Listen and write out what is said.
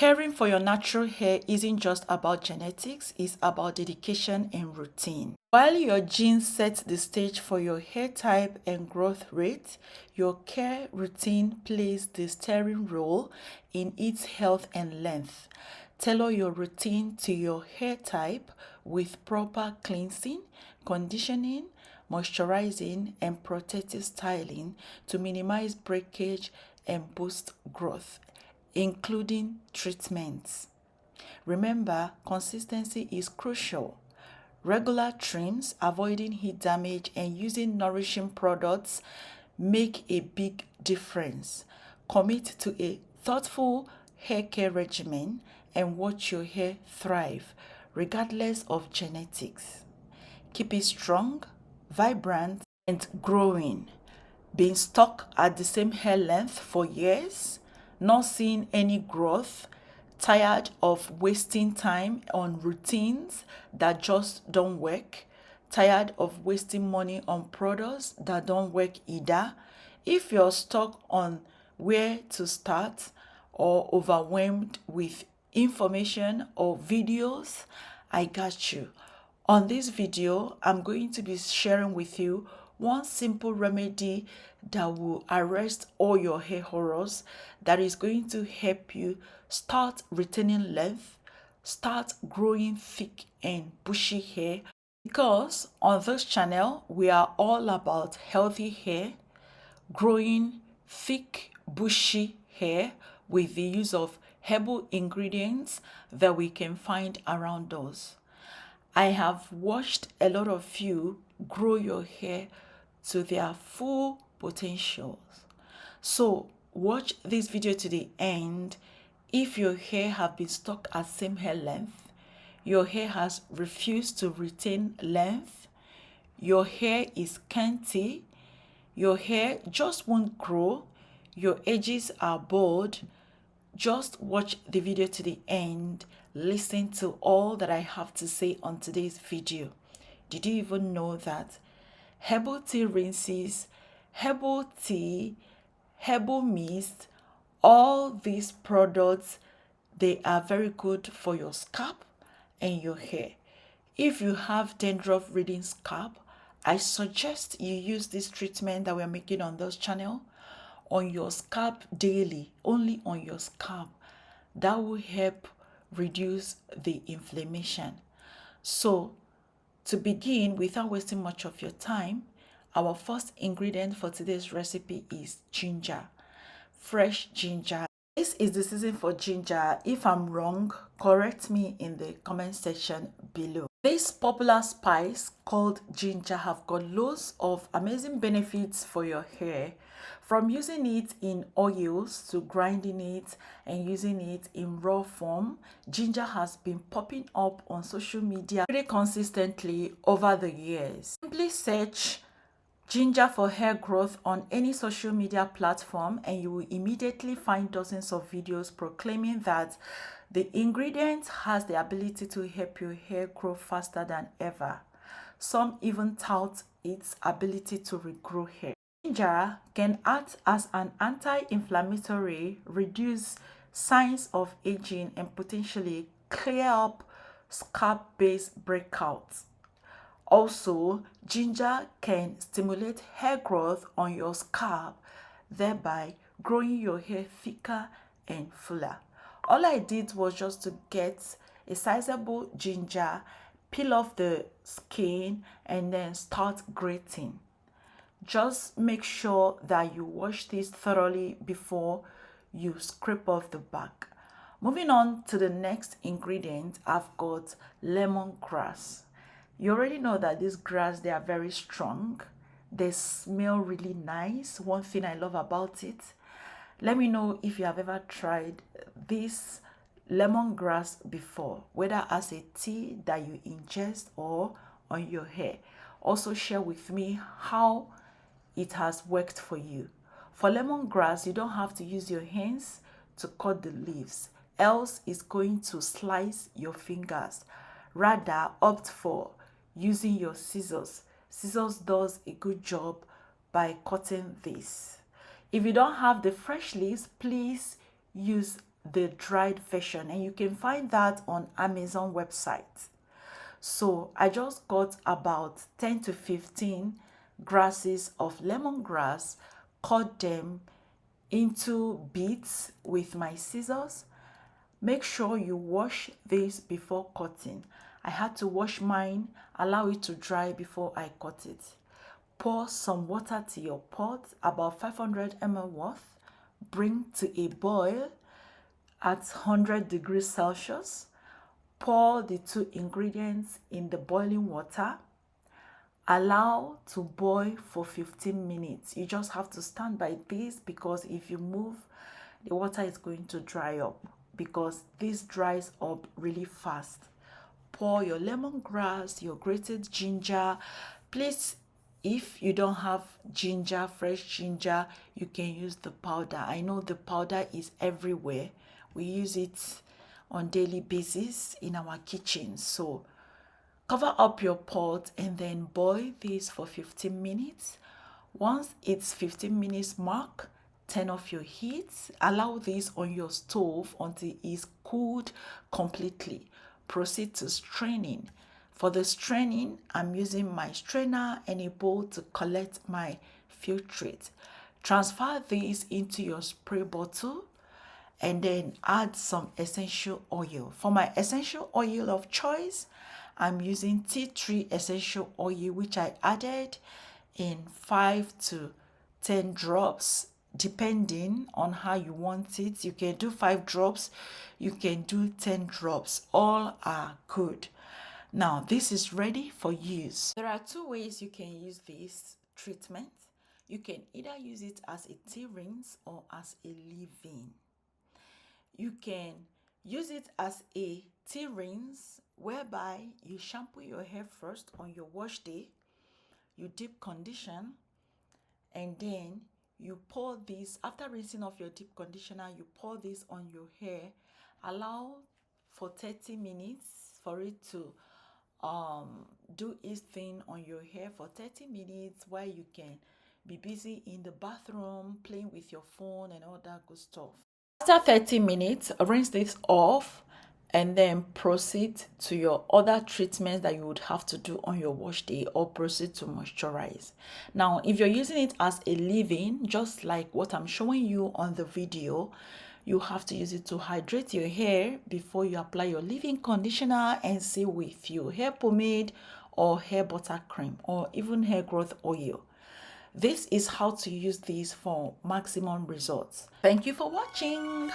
Caring for your natural hair isn't just about genetics, it's about dedication and routine. While your genes set the stage for your hair type and growth rate, your care routine plays the steering role in its health and length. Tailor your routine to your hair type with proper cleansing, conditioning, moisturizing, and protective styling to minimize breakage and boost growth, including treatments. Remember, consistency is crucial. Regular trims, avoiding heat damage, and using nourishing products make a big difference. Commit to a thoughtful hair care regimen and watch your hair thrive, regardless of genetics. Keep it strong, vibrant, and growing. Being stuck at the same hair length for years, not seeing any growth, tired of wasting time on routines that just don't work, tired of wasting money on products that don't work either. If you're stuck on where to start or overwhelmed with information or videos, I got you. On this video, I'm going to be sharing with you one simple remedy that will arrest all your hair horrors, that is going to help you start retaining length, start growing thick and bushy hair. Because on this channel, we are all about healthy hair, growing thick, bushy hair with the use of herbal ingredients that we can find around us. I have watched a lot of you grow your hair to their full potentials. So watch this video to the end. If your hair have been stuck at same hair length, your hair has refused to retain length, your hair is scanty, your hair just won't grow, your edges are bald, just watch the video to the end. Listen to all that I have to say on today's video. Did you even know that herbal tea rinses, herbal tea, herbal mist, all these products, they are very good for your scalp and your hair. If you have dandruff-ridden scalp, I suggest you use this treatment that we're making on this channel on your scalp daily, only on your scalp. That will help reduce the inflammation. So, to begin, without wasting much of your time, our first ingredient for today's recipe is ginger, fresh ginger. This is the season for ginger. If I'm wrong, correct me in the comment section below. This popular spice called ginger have got loads of amazing benefits for your hair, from using it in oils to grinding it and using it in raw form. Ginger has been popping up on social media pretty consistently over the years. Simply search ginger for hair growth on any social media platform and you will immediately find dozens of videos proclaiming that the ingredient has the ability to help your hair grow faster than ever. Some even tout its ability to regrow hair. Ginger can act as an anti-inflammatory, reduce signs of aging, and potentially clear up scalp-based breakouts. Also, ginger can stimulate hair growth on your scalp, thereby growing your hair thicker and fuller. All I did was just to get a sizable ginger, peel off the skin, and then start grating. Just make sure that you wash this thoroughly before you scrape off the back. Moving on to the next ingredient, I've got lemongrass. You already know that this grass, they are very strong. They smell really nice. One thing I love about it. Let me know if you have ever tried this lemongrass before, whether as a tea that you ingest or on your hair. Also share with me how it has worked for you. For lemongrass, you don't have to use your hands to cut the leaves, else it's going to slice your fingers. Rather, opt for using your scissors. Scissors does a good job by cutting this. If you don't have the fresh leaves, please use the dried version, and you can find that on Amazon website. So I just got about 10 to 15 grasses of lemongrass, cut them into bits with my scissors. Make sure you wash this before cutting. I had to wash mine, allow it to dry before I cut it. Pour some water to your pot, about 500 ml worth. Bring to a boil at 100 degrees Celsius. Pour the two ingredients in the boiling water. Allow to boil for 15 minutes. You just have to stand by this, because if you move, the water is going to dry up, because this dries up really fast. Pour your lemongrass, your grated ginger. Please, if you don't have ginger, fresh ginger, you can use the powder. I know the powder is everywhere. We use it on daily basis in our kitchen. So cover up your pot and then boil this for 15 minutes. Once it's 15 minutes mark, turn off your heat. Allow this on your stove until it's cooled completely. Proceed to straining. For the straining, I'm using my strainer and a bowl to collect my filtrate. Transfer this into your spray bottle and then add some essential oil. For my essential oil of choice, I'm using tea tree essential oil, which I added in 5 to 10 drops, depending on how you want it. You can do 5 drops, you can do 10 drops. All are good. Now, this is ready for use. There are 2 ways you can use this treatment. You can either use it as a tea rinse or as a leave-in. You can use it as a tea rinse, whereby you shampoo your hair first on your wash day, you deep condition, and then you pour this. After rinsing off your deep conditioner, you pour this on your hair. Allow for 30 minutes for it to do its thing on your hair for 30 minutes, while you can be busy in the bathroom playing with your phone and all that good stuff. After 30 minutes, rinse this off and then proceed to your other treatments that you would have to do on your wash day, or proceed to moisturize. Now, if you're using it as a leave-in, just like what I'm showing you on the video, you have to use it to hydrate your hair before you apply your leave-in conditioner and seal with your hair pomade or hair butter cream or even hair growth oil. This is how to use these for maximum results. Thank you for watching.